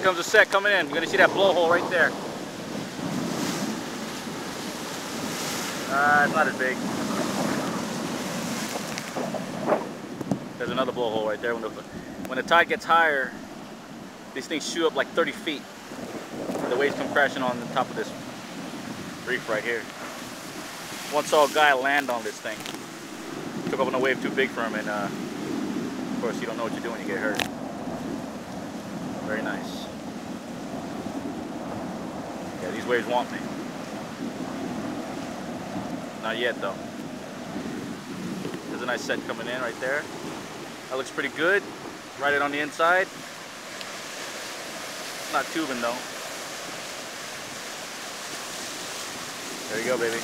comes the set coming in. You're gonna see that blowhole right there. It's not as big. There's another blowhole right there. When the tide gets higher, these things shoot up like 30 feet. The waves come crashing on the top of this reef right here. Once saw a guy land on this thing. Took up on a wave too big for him, and of course you don't know what you're doing, you get hurt. Very nice. Yeah, these waves want me. Not yet though. There's a nice set coming in right there. That looks pretty good. Right it on the inside. Not tubing though. There you go, baby.